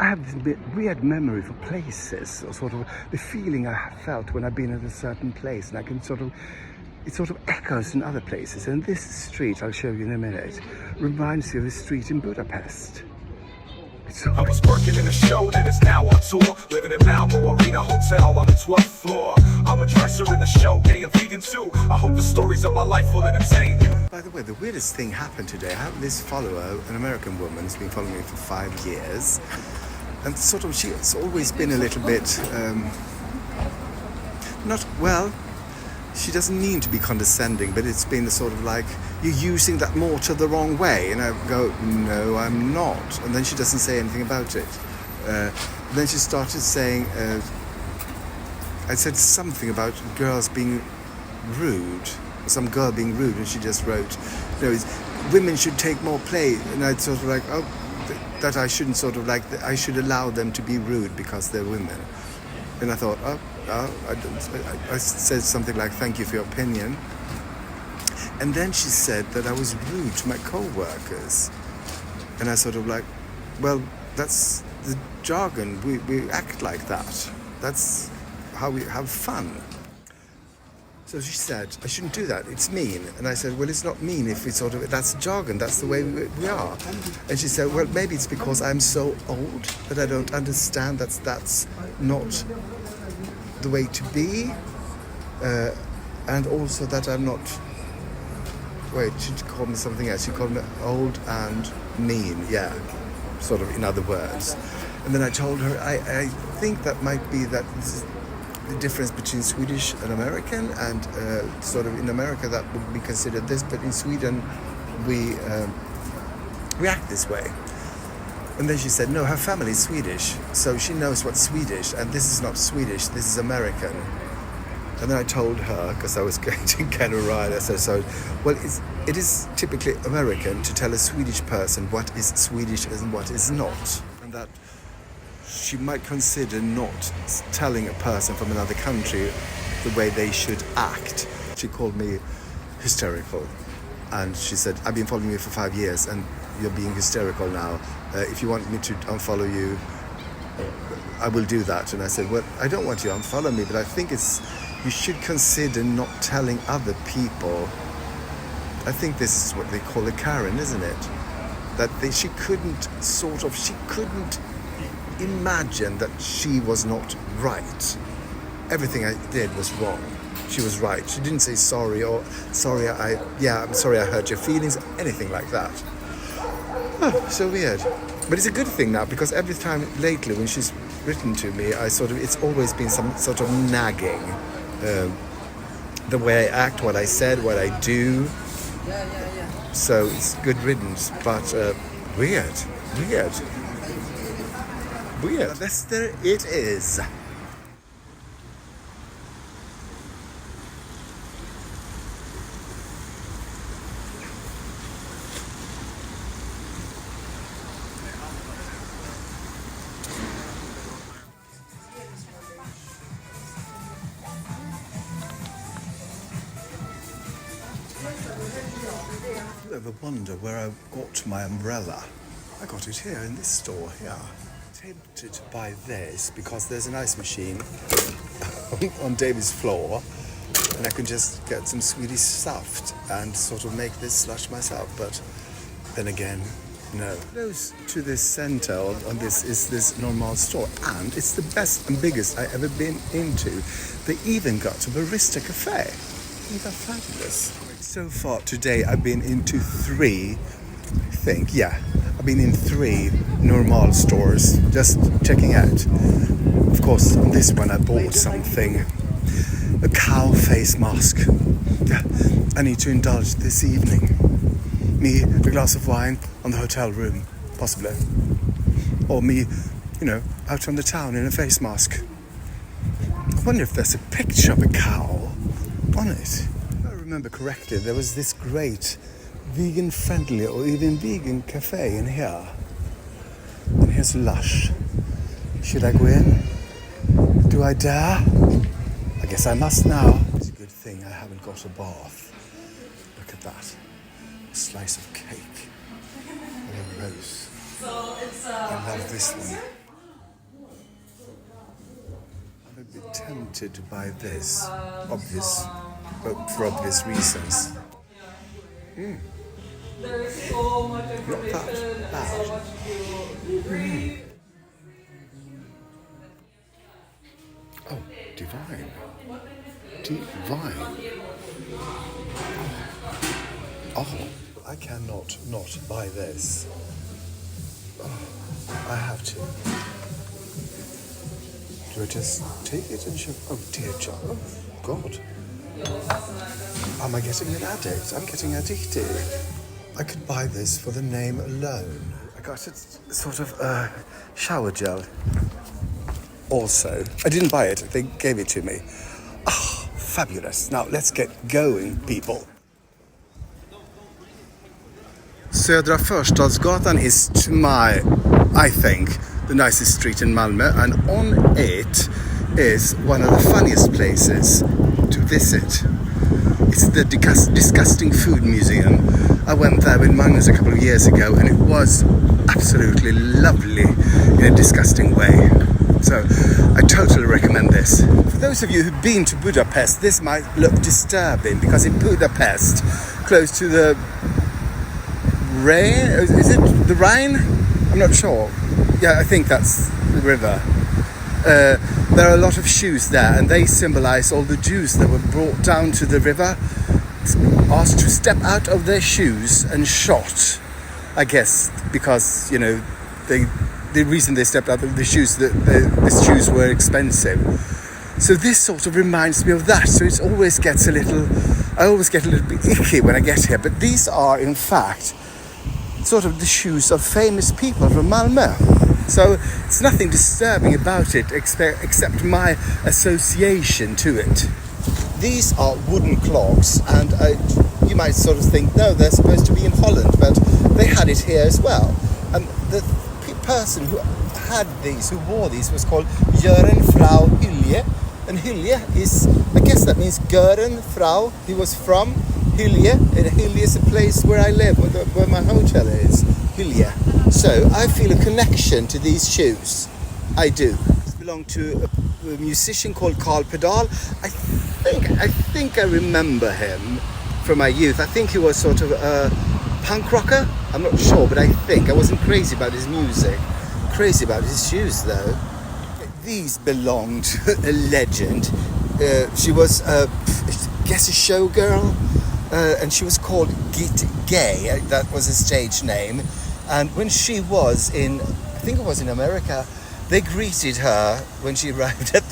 I have this weird memory for places, or sort of the feeling I felt when I've been at a certain place, and I can it sort of echoes in other places. And this street, I'll show you in a minute, reminds you of a street in Budapest. I was working in a show that is now on tour, living in MALMÖ Arena Hotel on the 12th floor. I'm a dresser in the show, gay and vegan too. I hope the stories of my life will entertain you. By the way, the weirdest thing happened today. I have this follower, an American woman, who's been following me for 5 years. And she's always been a little bit, she doesn't mean to be condescending, but it's been a sort of like, you're using that mortar the wrong way. And I go, no, I'm not. And then she doesn't say anything about it. Then she started saying, I said something about girls being rude, some girl being rude, and she just wrote, women should take more play. And I'd sort of like, that I shouldn't I should allow them to be rude because they're women. And I thought, I said something like, thank you for your opinion. And then she said that I was rude to my co-workers. And I sort of like, well, that's the jargon. We act like that. That's how we have fun. So she said, I shouldn't do that. It's mean. And I said, well, it's not mean if it's that's jargon. That's the way we are. And she said, well, maybe it's because I'm so old that I don't understand that's not the way to be. And also that I'm not... Wait, she called me something else. She called me old and mean. Yeah, sort of in other words. And then I told her, I think that might be that this is the difference between Swedish and American, and sort of in America that would be considered this, but in Sweden we act this way. And then she said, no, her family is Swedish, so she knows what's Swedish, and this is not Swedish, this is American. And then I told her, because I was going to get her right, I said, well, it is typically American to tell a Swedish person what is Swedish and what is not, and that she might consider not telling a person from another country the way they should act. She called me hysterical, and she said, I've been following you for 5 years and you're being hysterical now. If you want me to unfollow you, I will do that. And I said, well, I don't want you to unfollow me, but I think you should consider not telling other people. I think this is what they call a Karen, isn't it? That she couldn't imagine that she was not right. Everything I did was wrong. She was right. She didn't say sorry or I'm sorry I hurt your feelings, anything like that. Oh, so weird. But it's a good thing now, because every time lately when she's written to me, it's always been some sort of nagging. The way I act, what I said, what I do. So it's good riddance, but weird. Leicester it is. You ever wonder where I got my umbrella? I got it here in this store here. Tempted to buy this because there's an ice machine on David's floor, and I can just get some Swedish stuff and sort of make this slush myself. But then again, no. Close to this center on this is this normal store, and it's the best and biggest I ever been into. They even got a barista cafe. Isn't that fabulous? So far today I've been into 3, I've been in 3 normal stores, just checking out. Of course, on this one I bought something, a cow face mask. I need to indulge this evening. Me, a glass of wine on the hotel room, possibly. Or me, out on the town in a face mask. I wonder if there's a picture of a cow on it. If I remember correctly, there was this great vegan-friendly or even vegan cafe in here. And here's LUSH. Should I go in? Do I dare? I guess I must now. It's a good thing I haven't got a bath. Look at that. A slice of cake. And a rose. I love this one. bit tempted to buy this, for obvious reasons. There's so much Not that information and bad. so much to read. Oh, divine. Divine. Oh, I cannot not buy this. Oh, I have to. Do I just take it and show? Oh dear, oh God. Am I getting an addict? I'm getting addicted. I could buy this for the name alone. I got a sort of shower gel. Also, I didn't buy it. They gave it to me. Ah, fabulous. Now let's get going, people. Södra Förstadsgatan is, I think, the nicest street in Malmö, and on it is one of the funniest places to visit. It's the Disgusting Food Museum. I went there with Magnus a couple of years ago, and it was absolutely lovely in a disgusting way. So I totally recommend this. For those of you who've been to Budapest, this might look disturbing, because in Budapest, close to the Rhine, is it the Rhine? I'm not sure. Yeah, I think that's the river. There are a lot of shoes there, and they symbolize all the Jews that were brought down to the river, asked to step out of their shoes and shot. I guess because, you know, the reason they stepped out of the shoes, the shoes were expensive. So this sort of reminds me of that. So I always get a little bit icky when I get here. But these are, in fact, sort of the shoes of famous people from Malmö. So it's nothing disturbing about it except my association to it. These are wooden clogs, and you might sort of think, no, they're supposed to be in Holland, but they had it here as well. And the person who had these, who wore these, was called Göran Frau Hylje. And Hylje is, I guess that means Göran Frau. He was from Hylje, and Hylje is a place where I live, where my hotel is, Hylje. So I feel a connection to these shoes. I do. These belong to a musician called Carl Pedal. I think I remember him from my youth. I think he was sort of a punk rocker. I'm not sure, but I wasn't crazy about his music. Crazy about his shoes, though. These belong to a legend. She was, I guess, a showgirl, and she was called Git Gay. That was a stage name. And when she was I think it was in America, they greeted her when she arrived at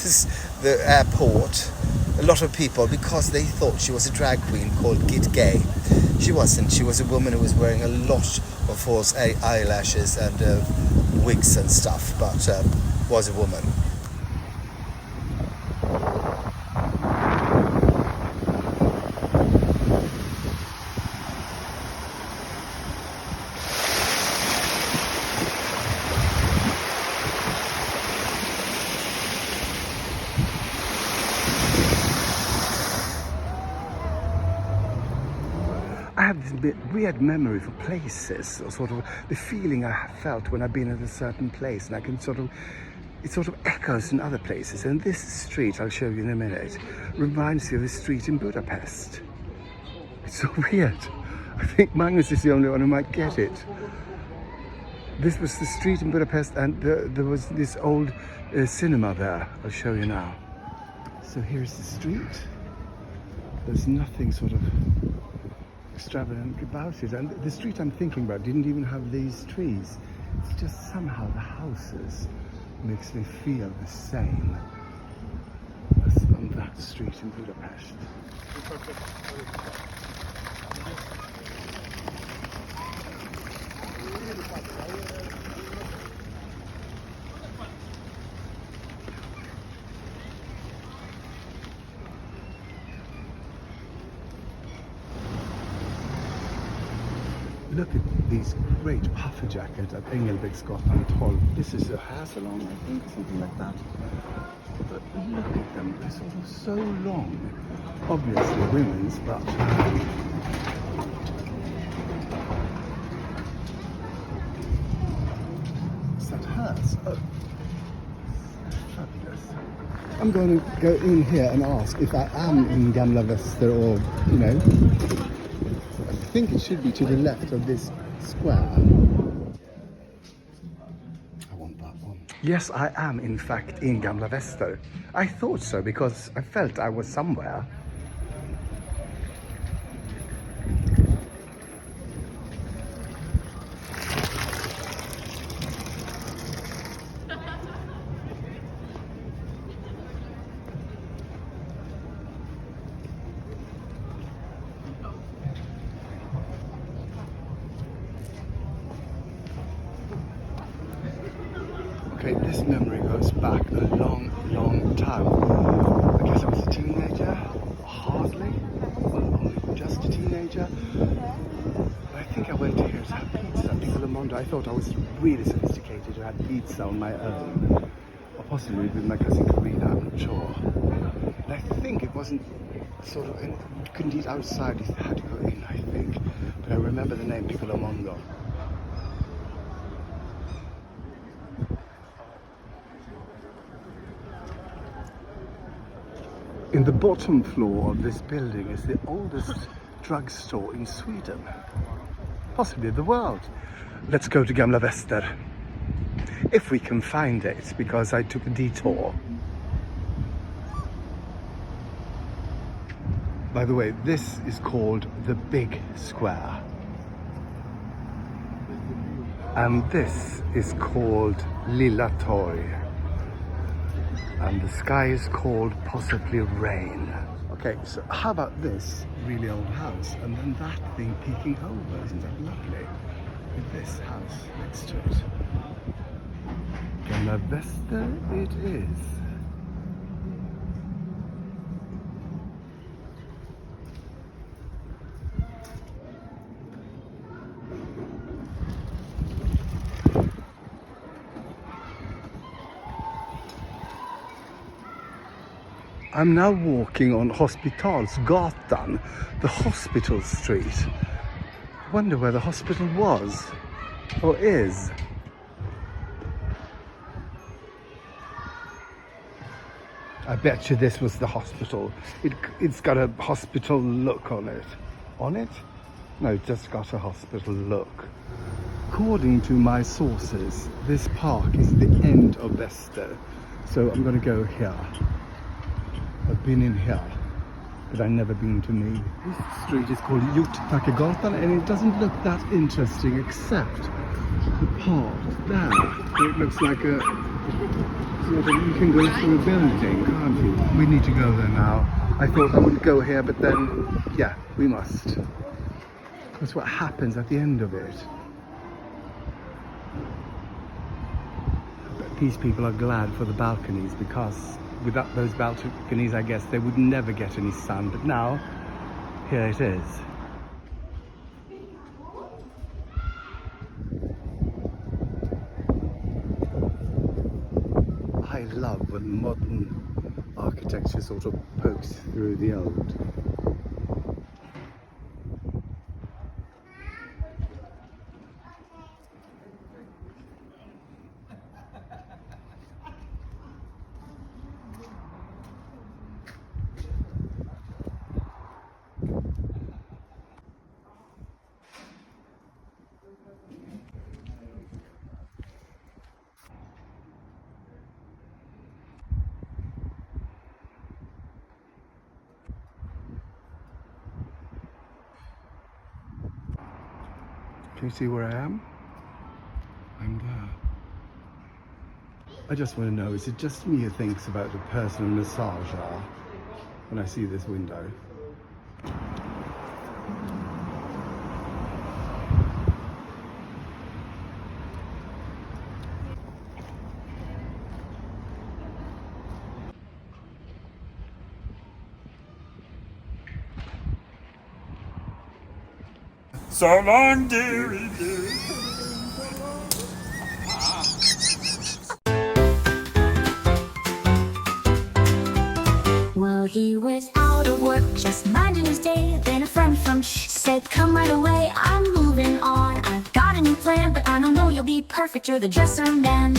the airport. A lot of people, because they thought she was a drag queen called Git Gay. She wasn't. She was a woman who was wearing a lot of false eyelashes and wigs and stuff, but was a woman. I have this weird memory for places, or sort of the feeling I felt when I've been at a certain place, and I can it sort of echoes in other places. And this street, I'll show you in a minute, reminds me of a street in Budapest. It's so weird. I think Magnus is the only one who might get it. This was the street in Budapest, and there was this old cinema there. I'll show you now. So here's the street. There's nothing sort of extravagant about it, and the street I'm thinking about didn't even have these trees. It's just somehow the houses makes me feel the same as on that street in Budapest. Look at these great puffer jackets at Engelbrektsgatan 12. This is a hair salon, I think, something like that. But look at them, they're sort of so long. Obviously women's, but is that hers? Oh, fabulous. I'm going to go in here and ask if I am in Gamla Väster or, you know, I think it should be to the left of this square. I want that one. Yes, I am in fact in Gamla Väster. I thought so because I felt I was somewhere. Okay, this memory goes back a long, long time. I guess I was a teenager, hardly, well, just a teenager. I think I went here to have pizza, Piccolo Mondo. I thought I was really sophisticated to have pizza on my own, or possibly with my cousin Karina, I'm not sure. And I think it wasn't sort of, you couldn't eat outside, you had to go in, I think. But I remember the name Piccolo Mondo. In the bottom floor of this building is the oldest drugstore in Sweden, possibly the world. Let's go to Gamla Väster, if we can find it, because I took a detour. By the way, this is called the Big Square. And this is called Lilla Torg. And the sky is called possibly Rain. Okay, so how about this really old house? And then that thing peeking over, isn't that lovely? With this house next to it. Gamla Väster it is. I'm now walking on Hospitalsgatan, the hospital street. I wonder where the hospital was, or is. I bet you this was the hospital. It's got a hospital look on it. On it? No, it's just got a hospital look. According to my sources, this park is the end of Väster. So I'm going to go here. I've been in here, but I've never been to me. This street is called Hjortparkegatan, and it doesn't look that interesting except the part there. It looks like a sort of, you can go through a building, can't you? We need to go there now. I thought I wouldn't go here, but then, yeah, we must. That's what happens at the end of it. But these people are glad for the balconies, because without those balconies, I guess they would never get any sun. But now, here it is. I love when modern architecture sort of pokes through the old. Can you see where I am? I'm there. I just want to know, is it just me who thinks about a personal massager when I see this window? So long, dearie, dearie. Well, he was out of work, just minding his day. Then a friend from said, come right away, I'm moving on. I've got a new plan, but I don't know you'll be perfect. You're the dresser man.